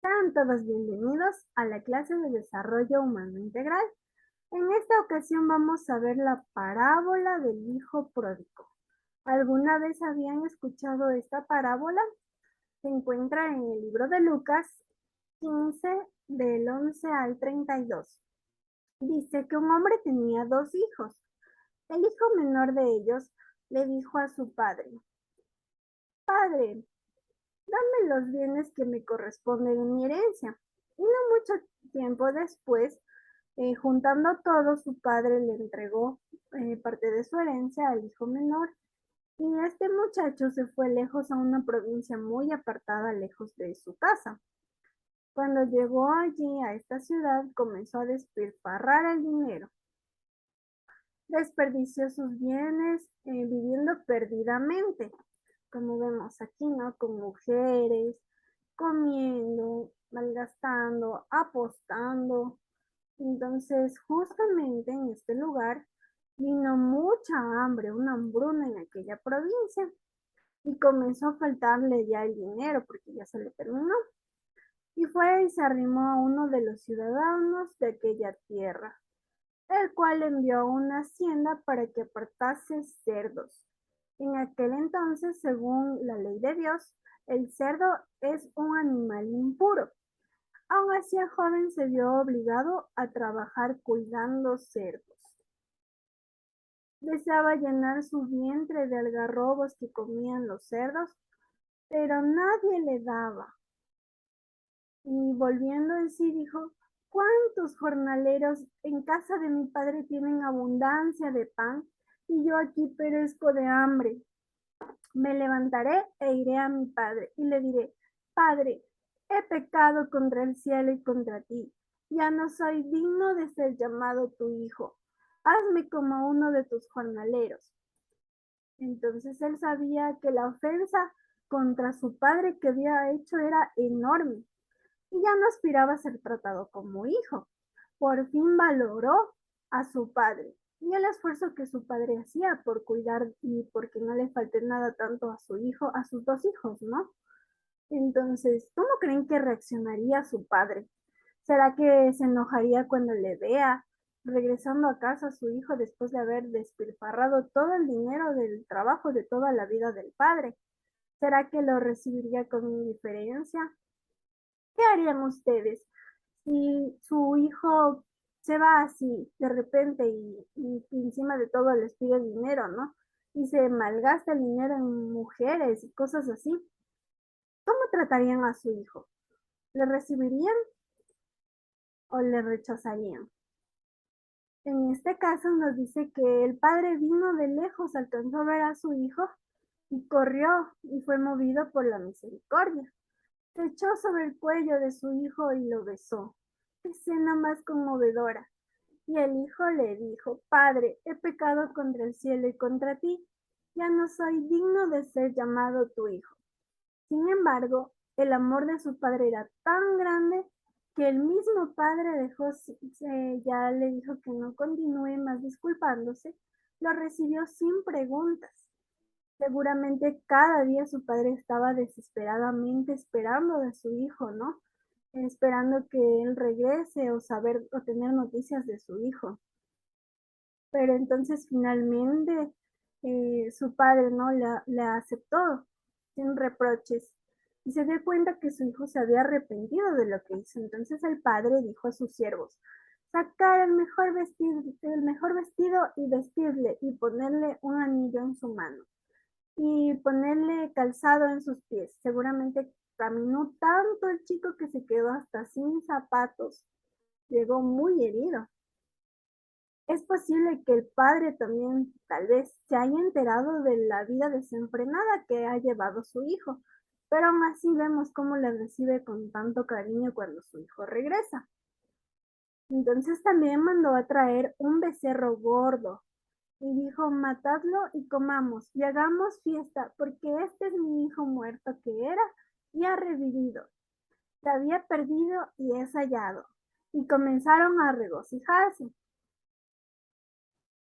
Sean todos bienvenidos a la clase de Desarrollo Humano Integral. En esta ocasión vamos a ver la parábola del hijo pródigo. ¿Alguna vez habían escuchado esta parábola? Se encuentra en el libro de Lucas 15, del 11 al 32. Dice que un hombre tenía dos hijos. El hijo menor de ellos le dijo a su padre: Padre, dame los bienes que me corresponden en mi herencia. Y no mucho tiempo después, juntando todo, su padre le entregó parte de su herencia al hijo menor. Y este muchacho se fue lejos a una provincia muy apartada, lejos de su casa. Cuando llegó allí a esta ciudad, comenzó a despilfarrar el dinero. Desperdició sus bienes viviendo perdidamente, como vemos aquí, ¿no? Con mujeres, comiendo, malgastando, apostando. Entonces, justamente en este lugar vino mucha hambre, una hambruna en aquella provincia y comenzó a faltarle ya el dinero porque ya se le terminó. Y fue y se arrimó a uno de los ciudadanos de aquella tierra, el cual envió a una hacienda para que apartase cerdos. En aquel entonces, según la ley de Dios, el cerdo es un animal impuro. Aun así, el joven se vio obligado a trabajar cuidando cerdos. Deseaba llenar su vientre de algarrobos que comían los cerdos, pero nadie le daba. Y volviendo en sí dijo: ¿Cuántos jornaleros en casa de mi padre tienen abundancia de pan y yo aquí perezco de hambre? Me levantaré e iré a mi padre y le diré: Padre, he pecado contra el cielo y contra ti. Ya no soy digno de ser llamado tu hijo. Hazme como uno de tus jornaleros. Entonces él sabía que la ofensa contra su padre que había hecho era enorme y ya no aspiraba a ser tratado como hijo. Por fin valoró a su padre y el esfuerzo que su padre hacía por cuidar y porque no le falte nada tanto a su hijo, a sus dos hijos, ¿no? Entonces, ¿cómo creen que reaccionaría su padre? ¿Será que se enojaría cuando le vea regresando a casa a su hijo después de haber despilfarrado todo el dinero del trabajo de toda la vida del padre? ¿Será que lo recibiría con indiferencia? ¿Qué harían ustedes si su hijo se va así de repente y encima de todo les pide dinero, ¿no? Y se malgasta el dinero en mujeres y cosas así? ¿Cómo tratarían a su hijo? ¿Le recibirían o le rechazarían? En este caso nos dice que el padre vino de lejos, alcanzó a ver a su hijo y corrió y fue movido por la misericordia. Se echó sobre el cuello de su hijo y lo besó. ¡Qué escena más conmovedora! Y el hijo le dijo: Padre, he pecado contra el cielo y contra ti. Ya no soy digno de ser llamado tu hijo. Sin embargo, el amor de su padre era tan grande que el mismo padre ya le dijo que no continúe más disculpándose, lo recibió sin preguntas. Seguramente cada día su padre estaba desesperadamente esperando de su hijo, ¿no? Esperando que él regrese o saber o tener noticias de su hijo. Pero entonces finalmente su padre, ¿no? La aceptó sin reproches y se dio cuenta que su hijo se había arrepentido de lo que hizo. Entonces el padre dijo a sus siervos: sacar el mejor vestido y vestirle y ponerle un anillo en su mano y ponerle calzado en sus pies. Seguramente caminó tanto el chico que se quedó hasta sin zapatos. Llegó muy herido. Es posible que el padre también tal vez se haya enterado de la vida desenfrenada que ha llevado su hijo, pero aún así vemos cómo le recibe con tanto cariño cuando su hijo regresa. Entonces también mandó a traer un becerro gordo y dijo: matadlo y comamos y hagamos fiesta, porque este es mi hijo muerto que era y ha revivido. Se había perdido y es hallado. Y comenzaron a regocijarse.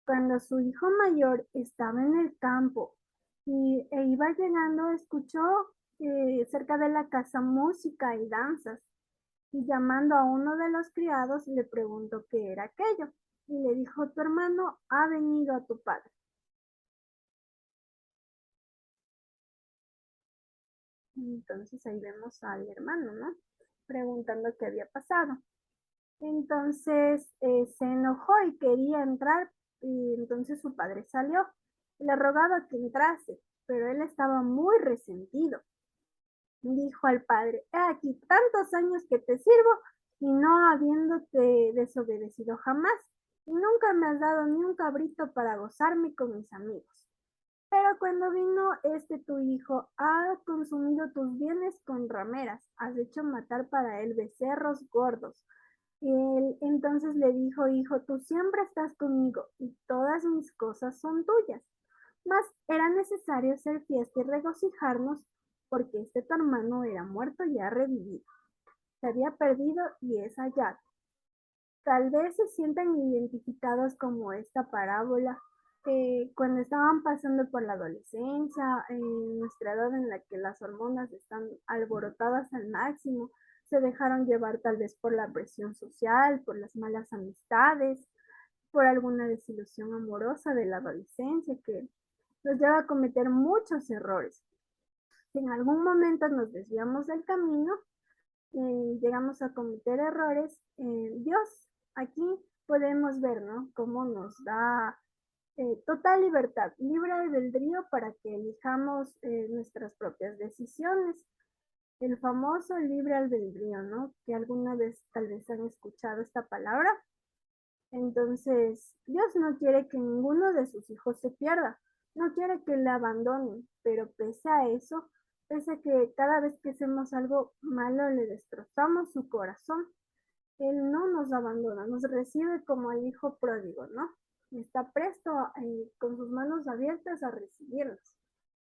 Cuando su hijo mayor estaba en el campo e iba llegando, escuchó cerca de la casa música y danzas. y llamando a uno de los criados le preguntó qué era aquello y le dijo, tu hermano ha venido a tu padre. Entonces ahí vemos al hermano, ¿no? Preguntando qué había pasado. Entonces se enojó y quería entrar y entonces su padre salió. Le rogaba que entrase, pero él estaba muy resentido. Dijo al padre, he aquí tantos años que te sirvo y no habiéndote desobedecido jamás, y nunca me has dado ni un cabrito para gozarme con mis amigos. Pero cuando vino este tu hijo, ha consumido tus bienes con rameras, has hecho matar para él becerros gordos. Y él entonces le dijo, hijo, tú siempre estás conmigo y todas mis cosas son tuyas. Mas era necesario hacer fiesta y regocijarnos porque este tu hermano era muerto y ha revivido. Se había perdido y es hallado. Tal vez se sientan identificados como esta parábola cuando estaban pasando por la adolescencia, en nuestra edad en la que las hormonas están alborotadas al máximo, se dejaron llevar tal vez por la presión social, por las malas amistades, por alguna desilusión amorosa de la adolescencia que nos lleva a cometer muchos errores. Si en algún momento nos desviamos del camino, llegamos a cometer errores, Dios aquí podemos ver, ¿no? Cómo nos da total libertad, libre albedrío para que elijamos nuestras propias decisiones. El famoso libre albedrío, ¿no? Que alguna vez tal vez han escuchado esta palabra. Entonces, Dios no quiere que ninguno de sus hijos se pierda, no quiere que le abandonen, pero pese a eso, pese a que cada vez que hacemos algo malo le destrozamos su corazón, Él no nos abandona, nos recibe como el hijo pródigo, ¿no? Está presto con sus manos abiertas a recibirnos.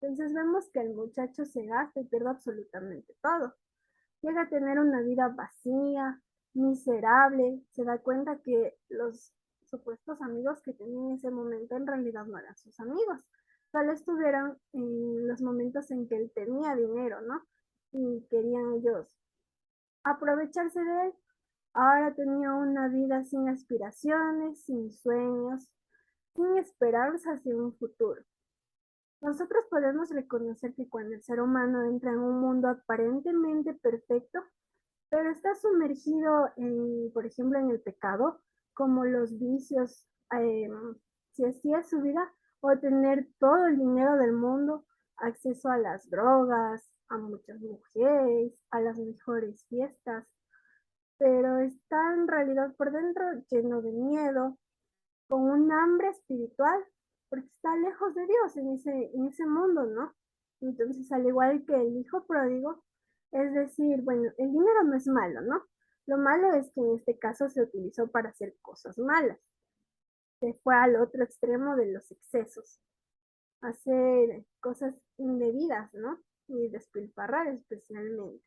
Entonces vemos que el muchacho se gasta y pierde absolutamente todo. Llega a tener una vida vacía, miserable, se da cuenta que los supuestos amigos que tenía en ese momento en realidad no eran sus amigos, solo estuvieron en los momentos en que él tenía dinero, ¿no? Y querían ellos aprovecharse de él. Ahora tenía una vida sin aspiraciones, sin sueños, sin esperanza hacia un futuro. Nosotros podemos reconocer que cuando el ser humano entra en un mundo aparentemente perfecto, pero está sumergido en, por ejemplo, en el pecado, como los vicios, si así es su vida, o tener todo el dinero del mundo, acceso a las drogas, a muchas mujeres, a las mejores fiestas, pero está en realidad por dentro lleno de miedo, con un hambre espiritual, porque está lejos de Dios en ese mundo, ¿no? Entonces, al igual que el hijo pródigo, es decir, bueno, el dinero no es malo, ¿no? Lo malo es que en este caso se utilizó para hacer cosas malas. Se fue al otro extremo de los excesos, hacer cosas indebidas, ¿no? Y despilfarrar especialmente.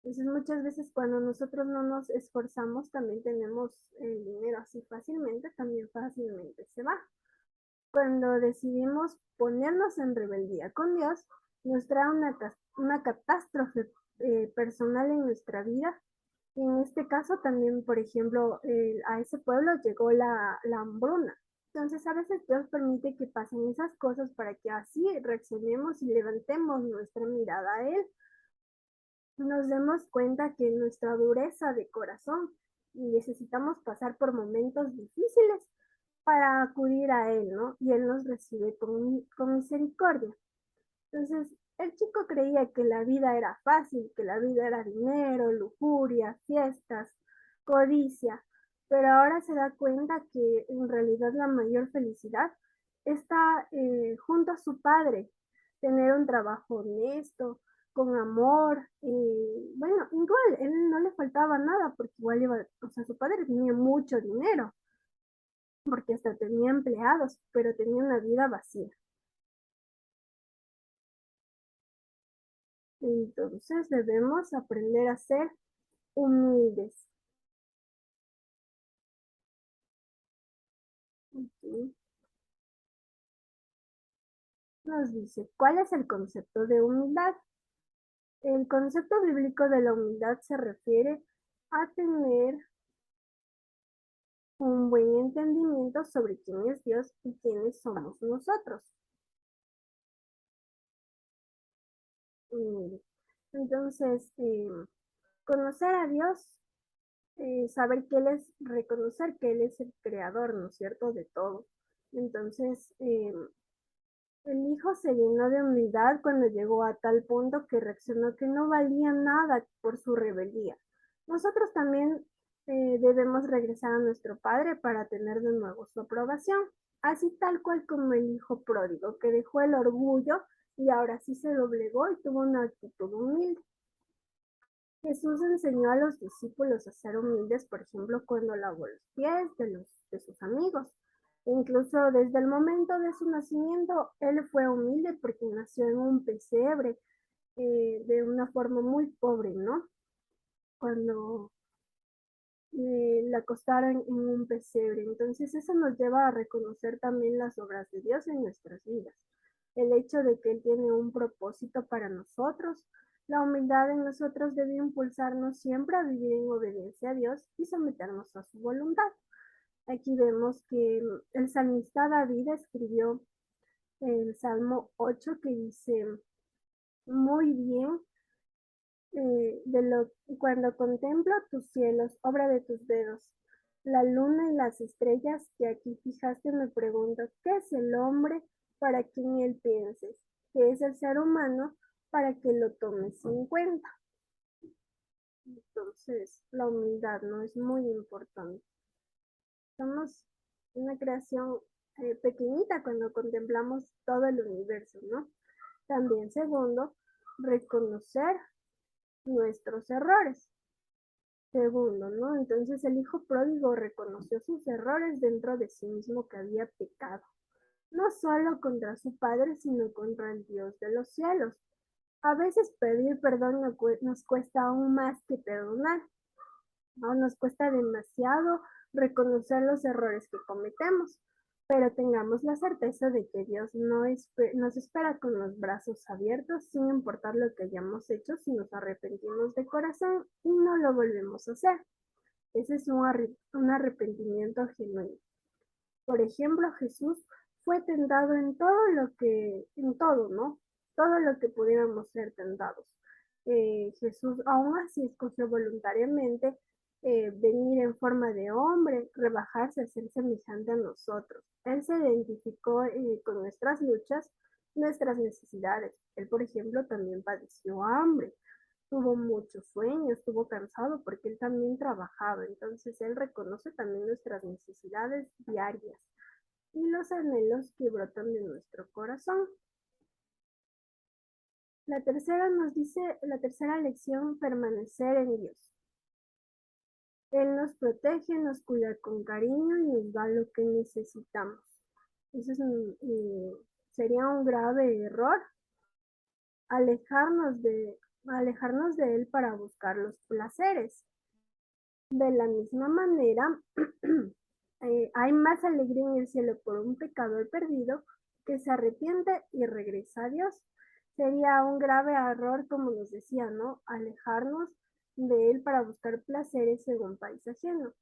Entonces muchas veces cuando nosotros no nos esforzamos, también tenemos el dinero así fácilmente, también fácilmente se va. Cuando decidimos ponernos en rebeldía con Dios, nos trae una catástrofe personal en nuestra vida. Y en este caso también, por ejemplo, a ese pueblo llegó la hambruna. Entonces a veces Dios permite que pasen esas cosas para que así reaccionemos y levantemos nuestra mirada a Él. Nos demos cuenta que nuestra dureza de corazón necesitamos pasar por momentos difíciles para acudir a Él, ¿no? Y Él nos recibe con misericordia. Entonces, el chico creía que la vida era fácil, que la vida era dinero, lujuria, fiestas, codicia, pero ahora se da cuenta que en realidad la mayor felicidad está junto a su padre, tener un trabajo honesto, con amor, bueno, igual, él no le faltaba nada porque igual iba, o sea, su padre tenía mucho dinero, porque hasta tenía empleados, pero tenía una vida vacía. Entonces debemos aprender a ser humildes. Aquí nos dice, ¿cuál es el concepto de humildad? El concepto bíblico de la humildad se refiere a tener un buen entendimiento sobre quién es Dios y quiénes somos nosotros. Entonces, conocer a Dios, saber que Él es, reconocer que Él es el creador, ¿no es cierto?, de todo. Entonces, el hijo se llenó de humildad cuando llegó a tal punto que reaccionó que no valía nada por su rebeldía. Nosotros también debemos regresar a nuestro padre para tener de nuevo su aprobación, así tal cual como el hijo pródigo, que dejó el orgullo y ahora sí se doblegó y tuvo una actitud humilde. Jesús enseñó a los discípulos a ser humildes, por ejemplo, cuando lavó los pies de sus amigos. Incluso desde el momento de su nacimiento, él fue humilde porque nació en un pesebre, de una forma muy pobre, ¿no? Cuando la acostaron en un pesebre. Entonces eso nos lleva a reconocer también las obras de Dios en nuestras vidas. El hecho de que Él tiene un propósito para nosotros. La humildad en nosotros debe impulsarnos siempre a vivir en obediencia a Dios y someternos a su voluntad. Aquí vemos que el salmista David escribió el Salmo 8 que dice, muy bien, cuando contemplo tus cielos, obra de tus dedos, la luna y las estrellas que aquí fijaste, me pregunto, ¿qué es el hombre para quien él pienses? ¿Qué es el ser humano para que lo tomes en cuenta? Entonces, la humildad no es muy importante. Somos una creación pequeñita cuando contemplamos todo el universo, ¿no? También, segundo, reconocer nuestros errores. Segundo, ¿no? Entonces el hijo pródigo reconoció sus errores dentro de sí mismo que había pecado, no solo contra su padre, sino contra el Dios de los cielos. A veces pedir perdón nos cuesta aún más que perdonar, ¿no? Nos cuesta demasiado reconocer los errores que cometemos, pero tengamos la certeza de que Dios nos espera con los brazos abiertos, sin importar lo que hayamos hecho, si nos arrepentimos de corazón y no lo volvemos a hacer. Ese es un arrepentimiento genuino. Por ejemplo, Jesús fue tentado en todo, ¿no? Todo lo que pudiéramos ser tentados. Jesús aún así escogió voluntariamente venir en forma de hombre, rebajarse, ser semejante a nosotros. Él se identificó con nuestras luchas, nuestras necesidades. Él, por ejemplo, también padeció hambre, tuvo muchos sueños, estuvo cansado porque él también trabajaba. Entonces, él reconoce también nuestras necesidades diarias y los anhelos que brotan de nuestro corazón. La tercera lección, permanecer en Dios. Él nos protege, nos cuida con cariño y nos da lo que necesitamos. Eso sería un grave error, alejarnos alejarnos de Él para buscar los placeres. De la misma manera, hay más alegría en el cielo por un pecador perdido que se arrepiente y regresa a Dios. Sería un grave error, como nos decía, ¿no? Alejarnos de Él para buscar placeres en un país ajeno.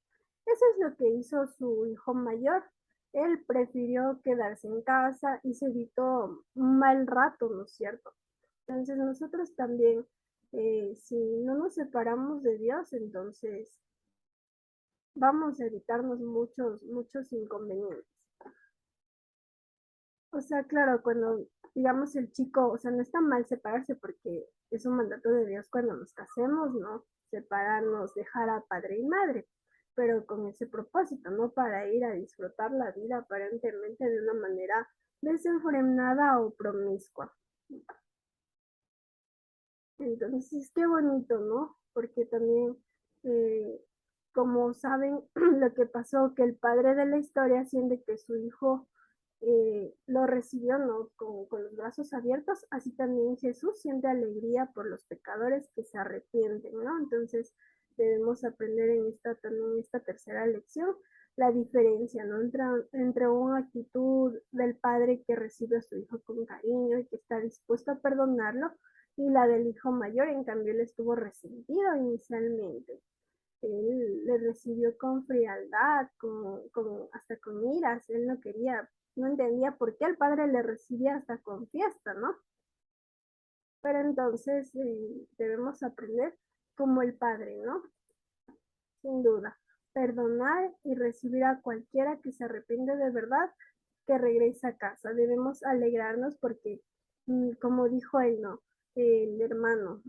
Eso es lo que hizo su hijo mayor. Él prefirió quedarse en casa y se evitó un mal rato, ¿no es cierto? Entonces nosotros también, si no nos separamos de Dios, entonces vamos a evitarnos muchos inconvenientes. O sea, claro, cuando digamos el chico, o sea, no está mal separarse porque es un mandato de Dios cuando nos casemos, ¿no? Separarnos, dejar a padre y madre, pero con ese propósito, ¿no? Para ir a disfrutar la vida aparentemente de una manera desenfrenada o promiscua. Entonces, qué bonito, ¿no? Porque también, eh, como saben, lo que pasó, que el padre de la historia siente que su hijo lo recibió, ¿no? Con los brazos abiertos, así también Jesús siente alegría por los pecadores que se arrepienten, ¿no? Entonces, debemos aprender también esta tercera lección, la diferencia, ¿no? Entre una actitud del padre que recibe a su hijo con cariño y que está dispuesto a perdonarlo, y la del hijo mayor, en cambio, él estuvo resentido inicialmente. él le recibió con frialdad, hasta con iras. Él no quería, no entendía por qué el padre le recibía hasta con fiesta, ¿no? Pero entonces debemos aprender como el padre, ¿no? Sin duda, perdonar y recibir a cualquiera que se arrepiente de verdad, que regrese a casa. Debemos alegrarnos porque, como dijo él, ¿no? El hermano,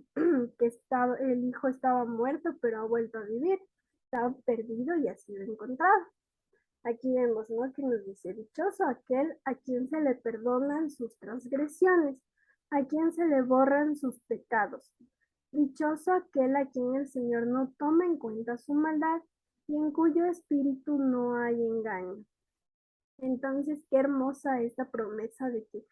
el hijo estaba muerto, pero ha vuelto a vivir, estaba perdido y ha sido encontrado. Aquí vemos, ¿no? Que nos dice, dichoso aquel a quien se le perdonan sus transgresiones, a quien se le borran sus pecados. Dichoso aquel a quien el Señor no toma en cuenta su maldad y en cuyo espíritu no hay engaño. Entonces, qué hermosa esta promesa de que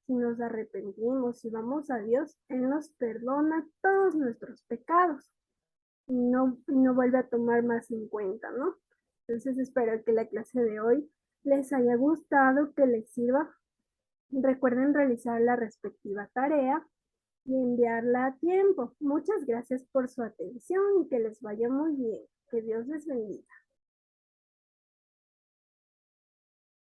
si nos arrepentimos y vamos a Dios, Él nos perdona todos nuestros pecados y no vuelve a tomar más en cuenta, ¿no? Entonces, espero que la clase de hoy les haya gustado, que les sirva. Recuerden realizar la respectiva tarea y enviarla a tiempo. Muchas gracias por su atención y que les vaya muy bien. Que Dios les bendiga.